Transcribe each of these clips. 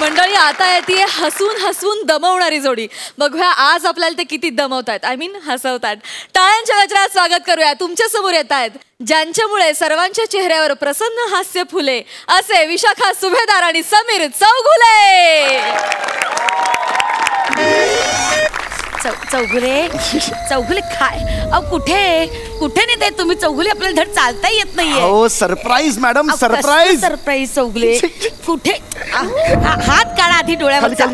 मंडळी आता येते हसून हसून दमवणारी जोडी. बघूया आज आपल्याला ते किती दमवतात, आय मीन हसवतात. टाळ्यांच्या गजरात स्वागत करूया. तुमच्या समोर येत आहेत ज्यांच्यामुळे सर्वांच्या चेहऱ्यावर प्रसन्न हास्य फुले असे विशाखा सुभेदार आणि समीर चौगुले. चौगुले काय कुठे कुठे नाही ते तुम्ही चौगुले आपल्याला धड चालता येत नाहीये. हो surprise madam, surprise surprise. Chougule कुठे हात काढा आधी डोळ्यावरचा.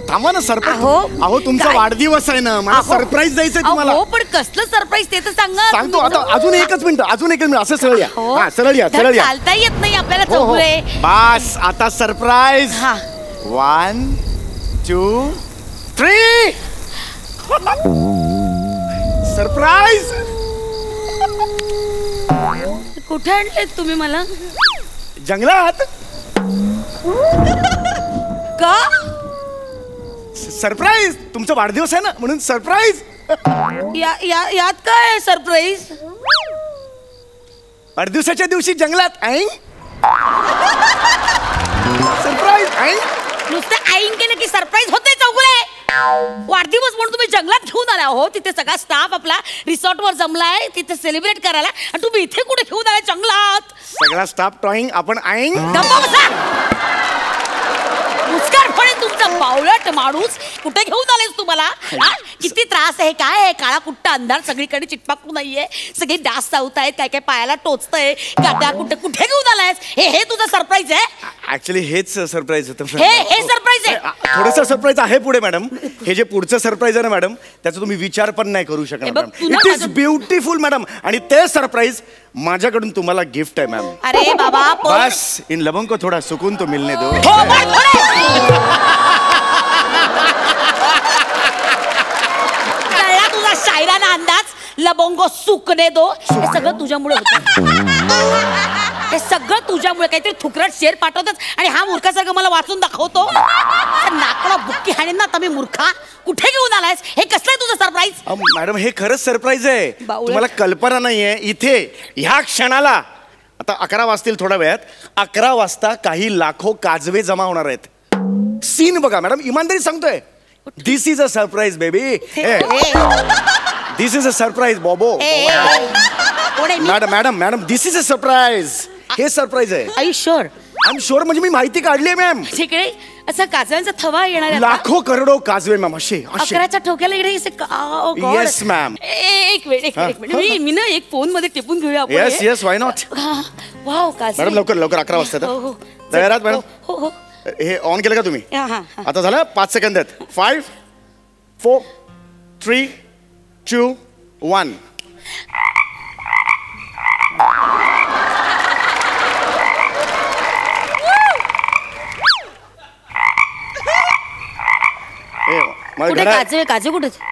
थांबा ना सरप्राईज. अहो तुमचा वाढदिवस आहे ना, मला सरप्राईज द्यायचंय तुम्हाला. हो पण कसलं सरप्राईज ते तर सांगा. सांगतो आता. अजून एकच मिनिट असं सरळ या. हा सरळ या. चालता येत नाही आपल्याला चौगुले. बस आता सरप्राईज. 1 2 3 सरप्राईज. कुठे आणले तुम्ही मला? जंगलात. का? सरप्राईज. तुमचा वाढदिवस आहे ना म्हणून सरप्राईज. यात काय सरप्राईज? वाढदिवसाच्या दिवशी जंगलात सरप्राईज. नुसतं आईन केलं की सरप्राईज होते चौगुले. वाढदिवस म्हणून तुम्ही जंगलात घेऊन आला हो. तिथे सगळा स्टाफ आपला रिसॉर्ट वर जमलाय तिथे सेलिब्रेट करायला आणि तुम्ही इथे कुठे घेऊन आलाय जंगलात? सगळा स्टाफ टॉईंग आपण मुस्कार फळे तुमचा बावळट माणूस. कुठे घेऊन आलेस तुम्हाला? किती त्रास आहे, काय आहे? काळा कुट्टा अंधार सगळीकडे चिटपाकू नाहीये. सगळे डास चावतायत, काय काय पायाला टोचतंय. गाड्या कुठे घेऊन आलायस? हे तुझं सरप्राईज आहे? ऍक्च्युली हेच सरप्राईज होतं. हे सरप्राईज आहे? थोडंसं सरप्राईज आहे पुढे मॅडम. हे जे पुढचं सरप्राईज आहे ना मॅडम, त्याचा तुम्ही विचार पण नाही करू शकणार madam. It is beautiful madam. आणि ते सरप्राईज माझ्याकडून तुम्हाला गिफ्ट आहे मॅम. अरे बाबा बस इन लबंग को थोड़ा सुकून तो मिलने दो. कळला तुझा शायराना अंदाज. लबंगो सुकने दो. हे सगळं तुझ्यामुळे होतं. हे सगळं तुझ्यामुळे. काहीतरी थुकरट शेर पाठवतात आणि हा मूर्खासारखं मला वाचून दाखवतो. नाकाला बुक्की हाणेन ना तुम्ही मूर्खा. कुठे घेऊन आलायस? हे कसलं आहे तुझं सरप्राईज? मॅडम हे खरंच सरप्राईज आहे. तुम्हाला कल्पना नाहीये. इथे ह्या क्षणाला आता 11 वाजतील थोड्या वेळात. 11 वाजता काही लाखो काजवे जमा होणार आहेत. सीन बघा मॅडम, इमानदारी सांगतोय. This is a surprise baby. This is a surprise बॉबो. Madam this is a surprise. हे सरप्राईज आहे. I sure? I am sure म्हणजे मी माहिती काढली आहे मॅम. तिकडे असा काजव्यांचा थवा येणार आहे. लाखो करोडो काजवे मॅम असे. 11च्या ठोक्याला इकडे. Yes ma'am. एक मिनिट मी ना एक फोन मध्ये टिपून घेऊया आपण. Yes yes why not. Wow Kajwe. Madam लवकर 11 वाजता तयार आहात मॅडम? हो. हे ऑन केलं का तुम्ही? आता झालं 5 सेकंद आहेत. 5 4 3 2 1.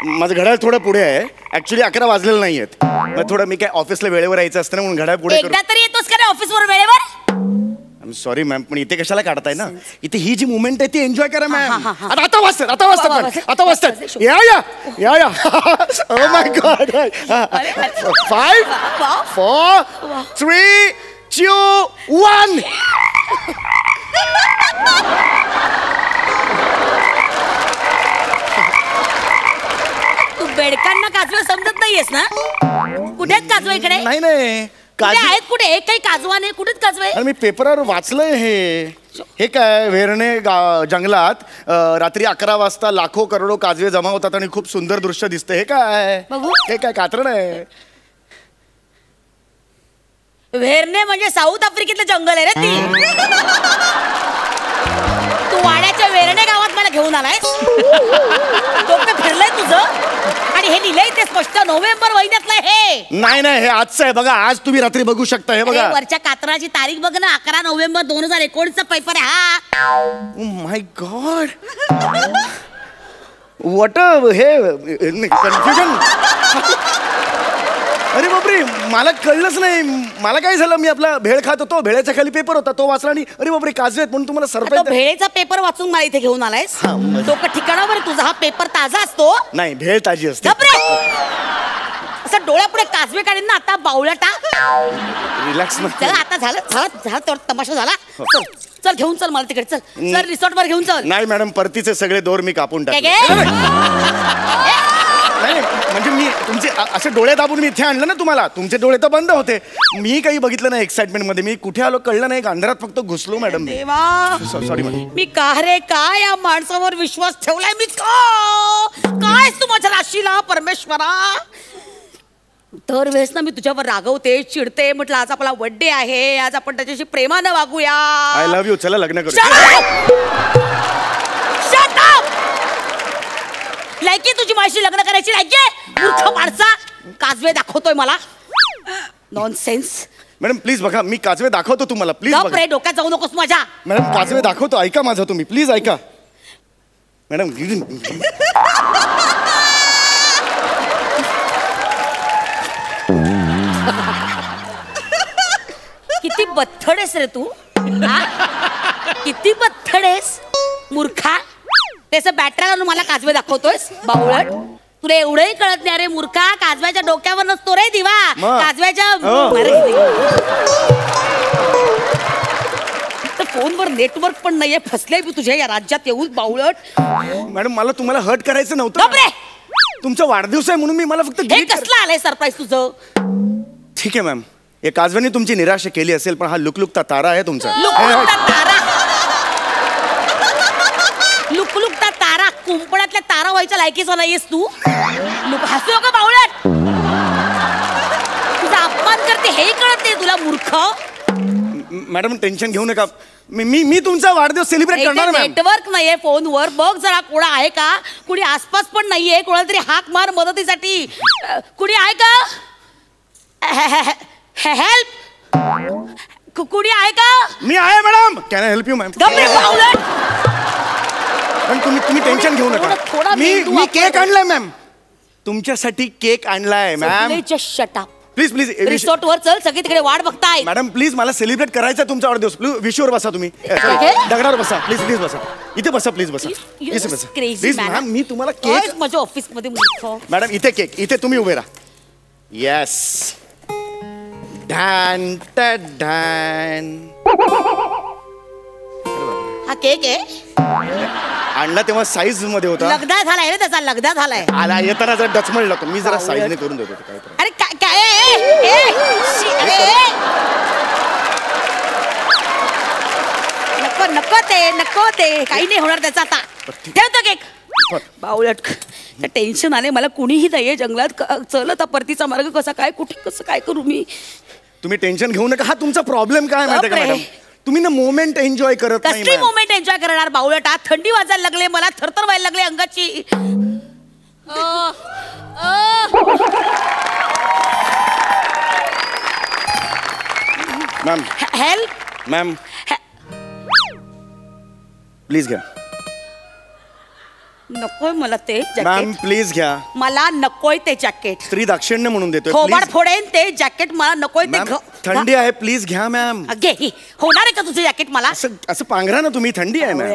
माझं घड्याळ थोडं पुढे आहे. ऍक्च्युली 11 वाजलेलं नाही आहेत. मग थोडं मी काय ऑफिसला वेळेवर यायचं असतं ना म्हणून घड्याळ पुढे. एकदा तरी येतोस का ऑफिसवर वेळेवर? आय एम सॉरी मॅम पण इथे कशाला काढताय ना. इथे ही जी मुवमेंट आहे ती एन्जॉय करा मॅम. आता वाजतात. या ओ माय गॉड. 5 4 3 2 1. बेडकांना काजवे समजत नाहीयेस ना? कुठे आहेत काजवे इकडे? नाही आहेत कुठे? एक काही काजवा नाही. कुठेच काजवे? मी पेपरवर वाचलंय. हे काय वेरणे जंगलात रात्री 11 वाजता लाखो करोडो काजवे जमा होतात आणि खूप सुंदर दृश्य दिसतं. हे काय? हे काय कात्रण आहे? वेरणे म्हणजे साऊथ आफ्रिकेतलं जंगल आहे रे ती. तू वाड्याच्या वेरणे गावात मला घेऊन आलाय. डोकं फिरलंय तुझं? आणि हे लिहिलंय ते स्पष्ट नोव्हेंबर महिन्यातलं. हे नाही हे आजचं आहे बघा. आज तुम्ही रात्री बघू शकता. हे बघा वरच्या कात्राची तारीख बघ ना. 11 नोव्हेंबर 2019चा पेपर आहे हा. Oh my God. व्हॉट हे कन्फ्युजन. अरे बापरे मला कळलंच नाही. मला काय झालं मी आपला भेळ खात होतो. भेळेच्या खाली पेपर होता तो वाचला आणि अरे बापरे काजवे आहेत म्हणून तुम्हाला सरप्राईज. भेळेचा पेपर वाचून मला इथे घेऊन आलायस? डोकं ठिकाणावर तुझा. हा पेपर ताजा असतो? नाही भेळ ताजी असते. असं डोळ्यापुढे काजवे काढेन ना आता बावळटा. रिलॅक्स ना. चला आता झालं तेवढा तमाशा झाला. चल घेऊन चल मला तिकडे. चल रिसॉर्ट वर घेऊन चल. नाही मॅडम, परतीचे सगळे दोर मी कापून टाकले. नाही म्हणजे मी तुमचे असे डोळे दाबून मी इथे आणलं ना तुम्हाला. तुमचे डोळे तर बंद होते. मी काही बघितलं नाही एक्साइटमेंट मध्ये. मी कुठे आलो कळलं नाही. अंधारात फक्त घुसलो मॅडम. देवा सॉरी मॅडम. मी का रे काय या माणसावर विश्वास ठेवलाय मी काय तू माझ्या राशीला परमेश्वरा. दरवेळेस ना मी तुझ्यावर रागवते चिडते. म्हटलं आज आपला बर्थडे आहे, आज आपण त्याच्याशी प्रेमानं वागूया. I love you. चला लग्न करू. लायकी तुझी माझी लग्न करायची लायकी. मूर्ख माणसा काजवे दाखवतोय मला. नॉनसेन्स. मॅडम प्लीज बघा, मी काजवे दाखवतो तुम्हाला. प्लीज गप बघा. रे डोक्यात जाऊ नकोस माझ्या. मॅडम काजवे दाखवतो, ऐका माझं तुम्ही. प्लीज ऐका मॅडम. किती बथडेस रे तू. हा? किती बथडेस मूर्खा. त्याचं बॅटरा आणून मला काजवे दाखवतोयस बावळट. तुला एवढंही कळत नाही रे मूर्खा. काजव्याच्या डोक्यावर नसतो रे दिवा. काजव्याच्या फोनवर नेटवर्क पण नाहीये. फसले मी तुझ्या या राज्यात येऊन बावळट. मॅडम मला तुम्हाला हर्ट करायचं नव्हतं. तुमचा वाढदिवस आहे म्हणून मी मला फक्त हे कसलं आलंय सरप्राईज तुझं. ठीक आहे मॅम. या काजव्याने तुमची निराशा केली असेल, पण हा लुकलुकता तारा आहे तुमचा. लुकलुकता तारा. कुंपणातल्या तारा व्हायच्या लायकीचा नाहीयेस तू. हसू नका बावळट. तुझा अपमान करते हे कळत नाही तुला मूर्ख. मॅडम टेन्शन घेऊ नका. मी तुमचा वाढदिवस सेलिब्रेट करणार. नेटवर्क नाहीये फोनवर. बघ जरा कोण आहे का. कुणी आसपास पण नाहीये. कोणाला तरी हाक मार मदतीसाठी. कुणी आहे का. हेल्प. कुणी आहे का. मी आहे madam. Can I help you ma'am. पण तुम्ही टेन्शन घेऊ नका. मी केक आणलाय मॅम. तुमच्यासाठी केक आणलाय ma'am. Shut up. Please please resort वर चल. सगळे तिकडे वाट बघताय. मॅडम प्लीज मला सेलिब्रेट करायचा तुमचा वाढदिवस. प्लीज विशूवर बसा तुम्ही. दगडावर बसा. प्लीज प्लीज बसा. इथे बसा. प्लीज बसा. इथे बसा प्लीज मॅम. मी तुम्हाला केक माझ्या ऑफिस मध्ये. मॅडम इथे केक. इथे तुम्ही उभे राहा. येस. ढॅन ढॅन. हा केक आहे. आणला तेव्हा साईज मध्ये होता. लगदा झालाय रे त्याचा. लगदा झालाय. आला येताना जरा डचमळला होता. मी जरा साईजने करून देतो. काय अरे काय नको ते काही नाही होणार त्याचा. आता ठेवतो केक. बावळट. टेन्शन आले मला. कुणीही नाहीये जंगलात. चल परतीचा मार्ग कसा काय कुठे कसं काय करू मी. तुम्ही टेन्शन घेऊ नका. हा तुमचा प्रॉब्लेम काय माहिती का मॅडम. तुम्ही ना मोमेंट एन्जॉय करत नाही. कसली मोमेंट एन्जॉय करणार बावळट. थंडी वाजायला लागले मला. थरथर व्हायला लागले अंगाची. Ma'am help. मॅम प्लीज घ्या. नकोय मला ते मॅम जॅकेट. प्लीज घ्या. मला नकोय ते जॅकेट. स्त्री दाक्षिण्य म्हणून देतोय. थोबाड फोडेन ते जॅकेट. मला नकोय ते. थंडी आहे. प्लीज घ्या मॅम. घे. होणार आहे का तुझं जॅकेट मला. असं पांघरा ना तुम्ही. थंडी आहे मॅम.